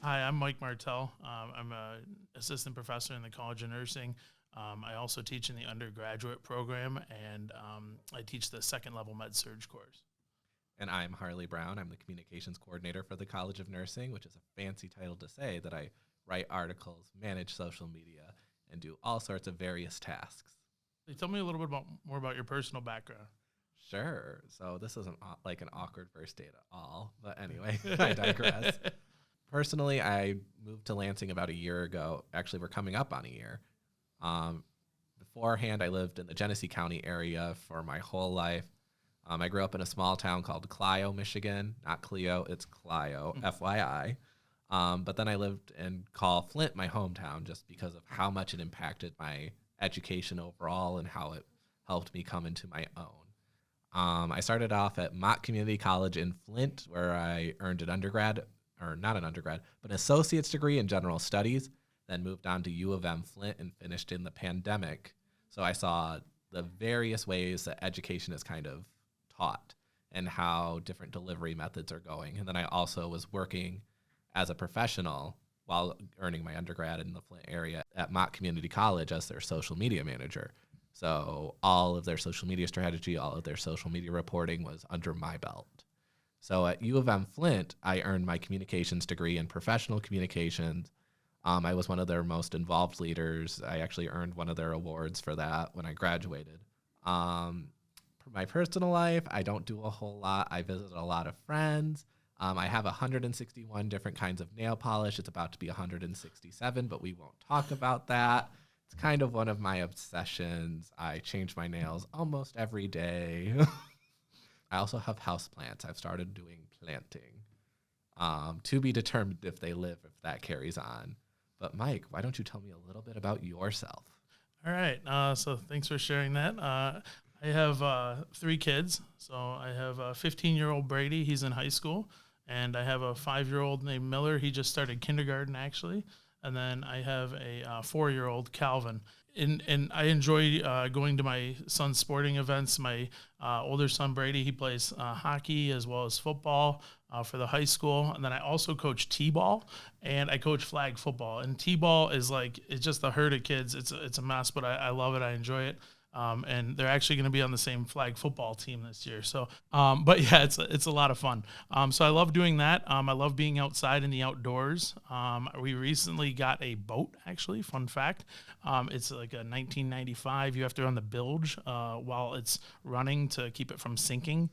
Hi, I'm Mike Martell. I'm an assistant professor in the College of Nursing. I also teach in the undergraduate program, and I teach the second level med-surg course. And I'm Harley Brown. I'm the communications coordinator for the College of Nursing, which is a fancy title to say that I write articles, manage social media, and do all sorts of various tasks. Tell me a little bit more about your personal background. Sure. So this isn't like an awkward first date at all. But anyway, I digress. Personally, I moved to Lansing about a year ago. Actually, we're coming up on a year. Beforehand, I lived in the Genesee County area for my whole life. I grew up in a small town called Clio, Michigan. Not Clio, it's Clio, FYI. But then I lived in Flint, my hometown, just because of how much it impacted my education overall and how it helped me come into my own. I started off at Mott Community College in Flint, where I earned an undergrad, or not an undergrad, but an associate's degree in general studies, then moved on to U of M Flint and finished in the pandemic. So I saw the various ways that education is kind of taught and how different delivery methods are going. And then I also was working as a professional while earning my undergrad in the Flint area at Mott Community College as their social media manager. So all of their social media strategy, all of their social media reporting was under my belt. So at U of M Flint, I earned my communications degree in professional communications. I was one of their most involved leaders. I actually earned one of their awards for that when I graduated. For my personal life, I don't do a whole lot. I visit a lot of friends. I have 161 different kinds of nail polish. It's about to be 167, but we won't talk about that. It's kind of one of my obsessions. I change my nails almost every day. I also have houseplants. I've started doing planting. To be determined if they live, if that carries on. But Mike, why don't you tell me a little bit about yourself? All right. So thanks for sharing that. I have 3 kids. So I have a 15-year-old Brady. He's in high school. And I have a 5-year-old named Miller. He just started kindergarten, actually. And then I have a 4-year-old Calvin. And I enjoy going to my son's sporting events. My older son, Brady, he plays hockey as well as football for the high school. And then I also coach T-ball, and I coach flag football. And T-ball is it's just a herd of kids. It's a mess, but I love it. I enjoy it. And they're actually going to be on the same flag football team this year. So, but yeah, it's a lot of fun. So I love doing that. I love being outside in the outdoors. We recently got a boat, actually, fun fact. It's like a 1995. You have to run the bilge while it's running to keep it from sinking.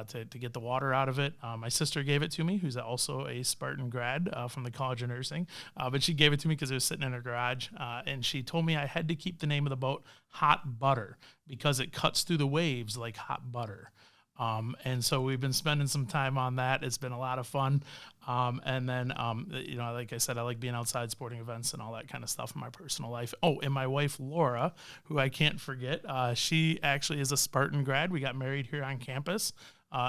To get the water out of it. My sister gave it to me, who's also a Spartan grad from the College of Nursing. But she gave it to me because it was sitting in her garage. And she told me I had to keep the name of the boat Hot Butter because it cuts through the waves like hot butter. And so we've been spending some time on that. It's been a lot of fun. And then, like I said, I like being outside, sporting events and all that kind of stuff in my personal life. Oh, and my wife, Laura, who I can't forget, she actually is a Spartan grad. We got married here on campus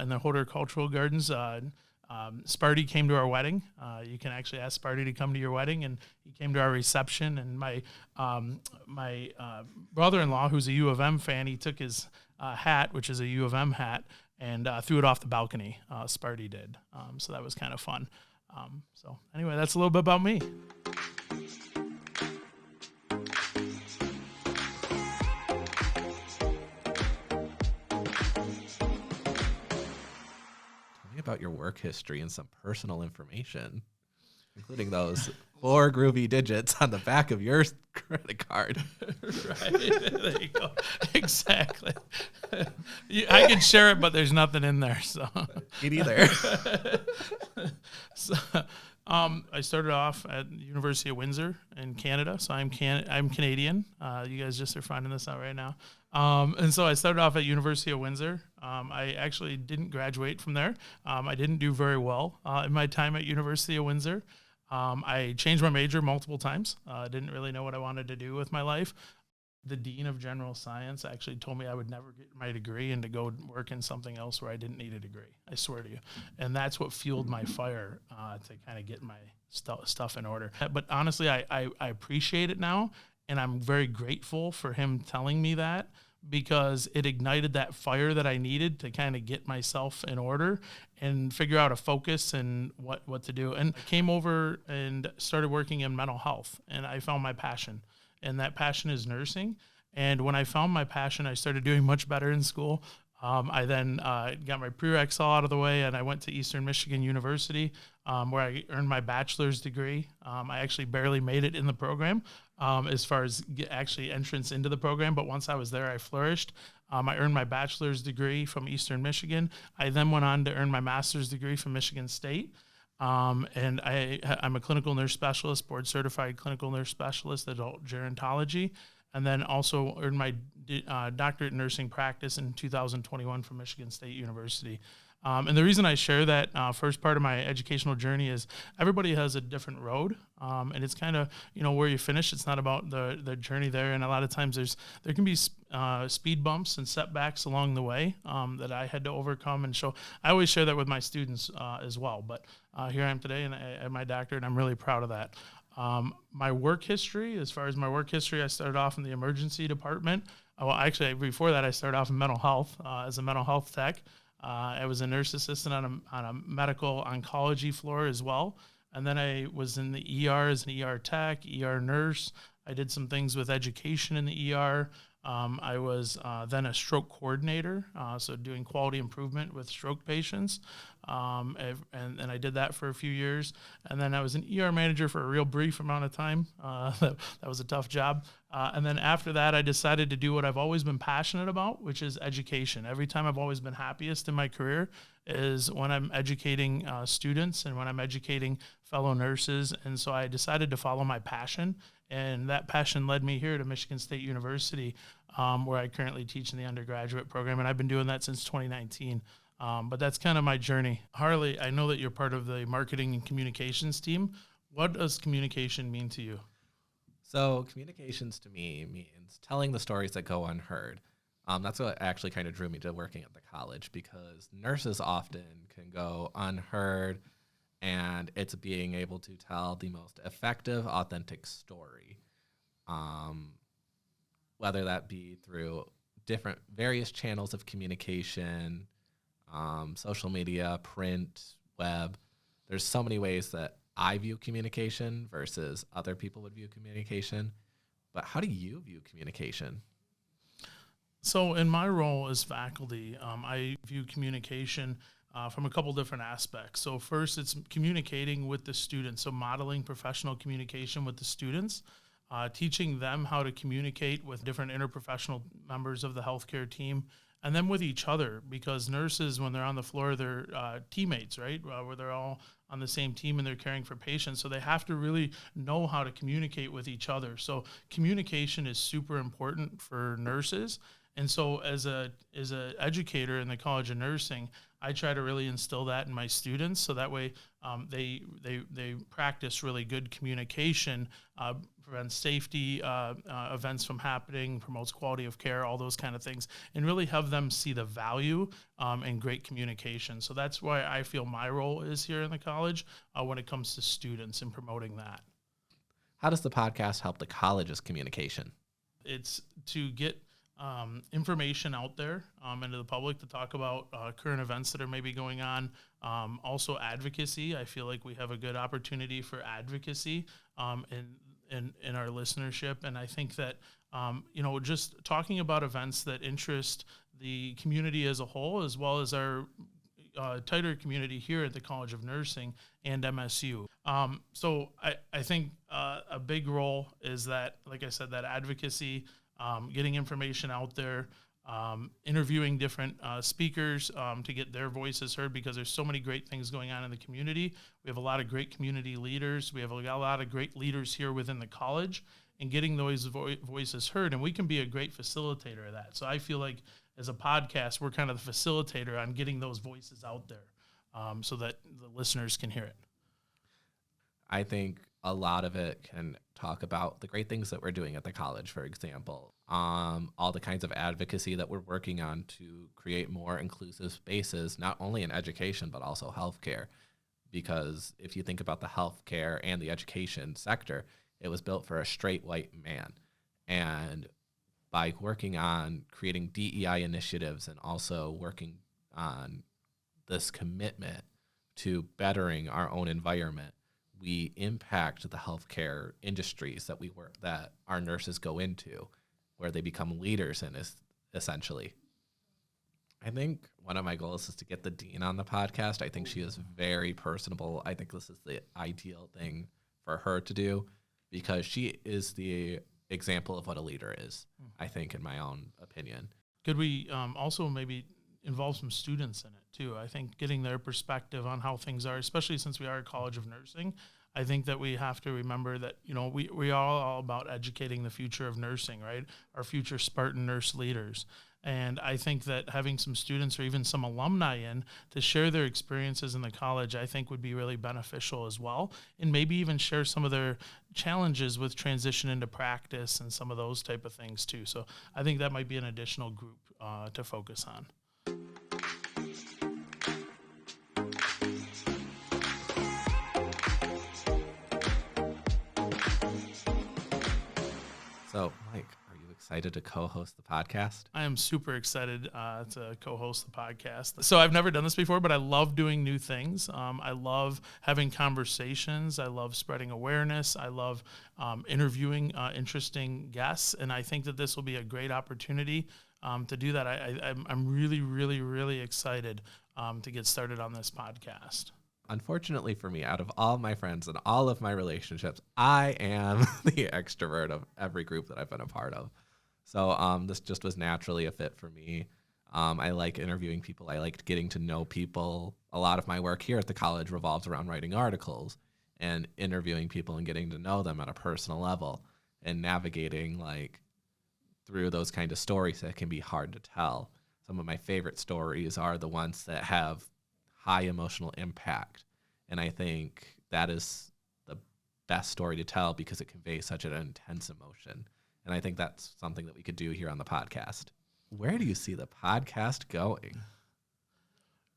in the Horticultural Gardens. Sparty came to our wedding. You can actually ask Sparty to come to your wedding, and he came to our reception. And my brother-in-law, who's a U of M fan, he took his hat, which is a U of M hat, and threw it off the balcony. Sparty did. So that was kind of fun. So anyway, that's a little bit about me. About your work history and some personal information, including those 4 groovy digits on the back of your credit card. Right. There you go. Exactly. I can share it, but there's nothing in there. So me neither. So, I started off at the University of Windsor in Canada. So I'm Canadian. You guys just are finding this out right now. And so I started off at University of Windsor. I actually didn't graduate from there. I didn't do very well in my time at University of Windsor. I changed my major multiple times. I didn't really know what I wanted to do with my life. The dean of general science actually told me I would never get my degree and to go work in something else where I didn't need a degree. I swear to you. And that's what fueled my fire to kind of get my stuff in order. But honestly, I appreciate it now, and I'm very grateful for him telling me that. because it ignited that fire that I needed to kind of get myself in order and figure out a focus and what to do. And I came over and started working in mental health, and I found my passion, and that passion is nursing. And when I found my passion, I started doing much better in school. I then got my prereqs all out of the way, and I went to Eastern Michigan University, where I earned my bachelor's degree. I actually barely made it in the program as far as actually entrance into the program, but once I was there, I flourished. I earned my bachelor's degree from Eastern Michigan. I then went on to earn my master's degree from Michigan State. And I'm a clinical nurse specialist, board certified clinical nurse specialist, adult gerontology, and then also earned my doctorate in nursing practice in 2021 from Michigan State University. And the reason I share that first part of my educational journey is everybody has a different road, and it's kind of, where you finish. It's not about the journey there, and a lot of times there can be speed bumps and setbacks along the way that I had to overcome. And so I always share that with my students as well. But here I am today, and I have my doctorate, and I'm really proud of that. My work history, as far as my work history, I started off in the emergency department. Well, actually, before that, I started off in mental health as a mental health tech. I was a nurse assistant on a medical oncology floor as well. And then I was in the ER as an ER tech, ER nurse. I did some things with education in the ER. I was then a stroke coordinator, so doing quality improvement with stroke patients. And I did that for a few years. And then I was an ER manager for a real brief amount of time. That was a tough job. And then after that, I decided to do what I've always been passionate about, which is education. Every time I've always been happiest in my career is when I'm educating students and when I'm educating fellow nurses. And so I decided to follow my passion. And that passion led me here to Michigan State University, where I currently teach in the undergraduate program. And I've been doing that since 2019. But that's kind of my journey. Harley, I know that you're part of the marketing and communications team. What does communication mean to you? So communications to me means telling the stories that go unheard. That's what actually kind of drew me to working at the college, because nurses often can go unheard, and it's being able to tell the most effective, authentic story, whether that be through various channels of communication, social media, print, web. There's so many ways that I view communication versus other people would view communication. But how do you view communication? So in my role as faculty, I view communication from a couple different aspects. So first, it's communicating with the students, so modeling professional communication with the students, teaching them how to communicate with different interprofessional members of the healthcare team, and then with each other, because nurses, when they're on the floor, they're teammates, right? Where they're all on the same team and they're caring for patients. So they have to really know how to communicate with each other. So communication is super important for nurses. And so as a educator in the College of Nursing, I try to really instill that in my students, so that way they practice really good communication, prevents safety events from happening, promotes quality of care, all those kind of things, and really have them see the value in great communication. So that's why I feel my role is here in the college when it comes to students and promoting that. How does the podcast help the college's communication? It's to get information out there into the public, to talk about current events that are maybe going on. Also advocacy. I feel like we have a good opportunity for advocacy in our listenership. And I think that, just talking about events that interest the community as a whole, as well as our tighter community here at the College of Nursing and MSU. So I think a big role is that, like I said, that advocacy, getting information out there, interviewing different speakers to get their voices heard, because there's so many great things going on in the community. We have a lot of great community leaders. We have a lot of great leaders here within the college, and getting those voices heard. And we can be a great facilitator of that. So I feel like as a podcast, we're kind of the facilitator on getting those voices out there so that the listeners can hear it. I think a lot of it can talk about the great things that we're doing at the college, for example, all the kinds of advocacy that we're working on to create more inclusive spaces, not only in education, but also healthcare. Because if you think about the healthcare and the education sector, it was built for a straight white man. And by working on creating DEI initiatives and also working on this commitment to bettering our own environment, we impact the healthcare industries that that our nurses go into, where they become leaders in, essentially. I think one of my goals is to get the dean on the podcast. I think she is very personable. I think this is the ideal thing for her to do because she is the example of what a leader is, I think, in my own opinion. Could we also maybe involve some students in it too? I think getting their perspective on how things are, especially since we are a college of nursing, I think that we have to remember that, we are all about educating the future of nursing, right? Our future Spartan nurse leaders. And I think that having some students or even some alumni in to share their experiences in the college, I think would be really beneficial as well. And maybe even share some of their challenges with transition into practice and some of those type of things too. So I think that might be an additional group to focus on. So, Mike, are you excited to co-host the podcast? I am super excited to co-host the podcast. So I've never done this before, but I love doing new things. I love having conversations. I love spreading awareness. I love interviewing interesting guests. And I think that this will be a great opportunity to do that. I'm really, really, really excited to get started on this podcast. Unfortunately for me, out of all my friends and all of my relationships, I am the extrovert of every group that I've been a part of. So this just was naturally a fit for me. I like interviewing people. I liked getting to know people. A lot of my work here at the college revolves around writing articles and interviewing people and getting to know them at a personal level and navigating through those kind of stories that can be hard to tell. Some of my favorite stories are the ones that have high emotional impact. And I think that is the best story to tell because it conveys such an intense emotion. And I think that's something that we could do here on the podcast. Where do you see the podcast going?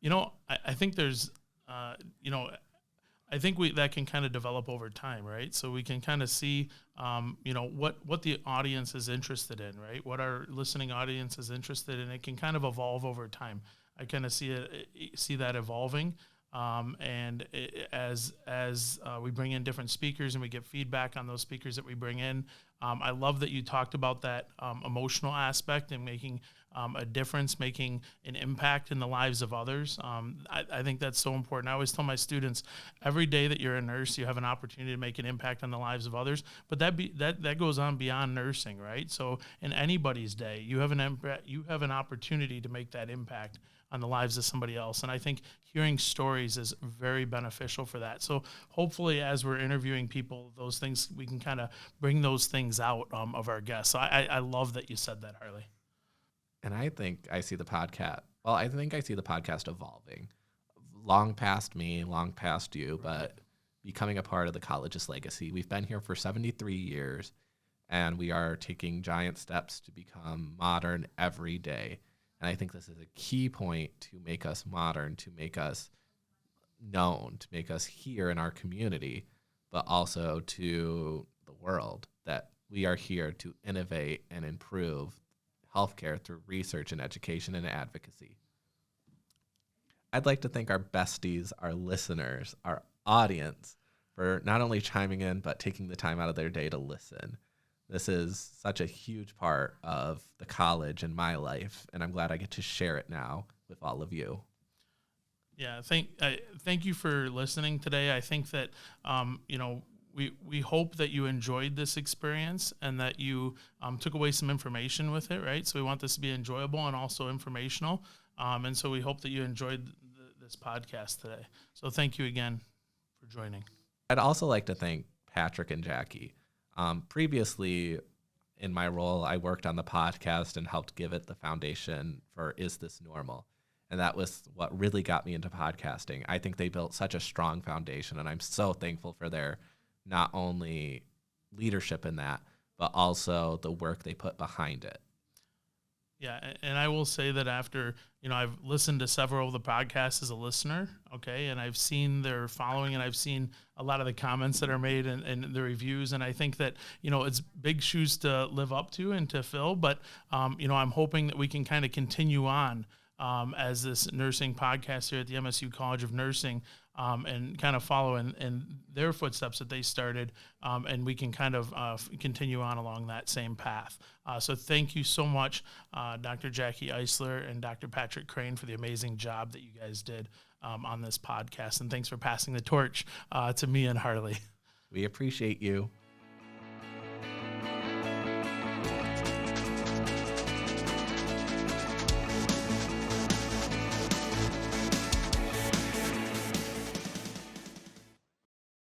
I think there's, I think that can kind of develop over time, right? So we can kind of see, what the audience is interested in, right? What our listening audience is interested in. It can kind of evolve over time. I kind of see that evolving, as we bring in different speakers and we get feedback on those speakers that we bring in. I love that you talked about that emotional aspect and making a difference, making an impact in the lives of others. I think that's so important. I always tell my students, every day that you're a nurse, you have an opportunity to make an impact on the lives of others. But that goes on beyond nursing, right? So in anybody's day, you have an opportunity to make that impact on the lives of somebody else. And I think hearing stories is very beneficial for that. So hopefully as we're interviewing people, those things, we can kind of bring those things out of our guests. So I love that you said that, Harley. And I think I see the podcast evolving long past me, long past you, but becoming a part of the college's legacy. We've been here for 73 years, and we are taking giant steps to become modern every day. And I think this is a key point to make us modern, to make us known, to make us here in our community, but also to the world, that we are here to innovate and improve healthcare through research and education and advocacy. I'd like to thank our besties, our listeners, our audience for not only chiming in, but taking the time out of their day to listen. This is such a huge part of the college and my life, and I'm glad I get to share it now with all of you. Yeah, thank you for listening today. I think that we hope that you enjoyed this experience and that you took away some information with it, right? So we want this to be enjoyable and also informational, and so we hope that you enjoyed this podcast today. So thank you again for joining. I'd also like to thank Patrick and Jackie. Previously, in my role, I worked on the podcast and helped give it the foundation for Is This Normal? And that was what really got me into podcasting. I think they built such a strong foundation, and I'm so thankful for their not only leadership in that, but also the work they put behind it. Yeah, and I will say that after, I've listened to several of the podcasts as a listener, okay, and I've seen their following, and I've seen a lot of the comments that are made and the reviews, and I think that, it's big shoes to live up to and to fill, but, I'm hoping that we can kind of continue on as this nursing podcast here at the MSU College of Nursing, and kind of follow in their footsteps that they started, and we can kind of continue on along that same path. So thank you so much, Dr. Jackie Eisler and Dr. Patrick Crane, for the amazing job that you guys did on this podcast. And thanks for passing the torch to me and Harley. We appreciate you.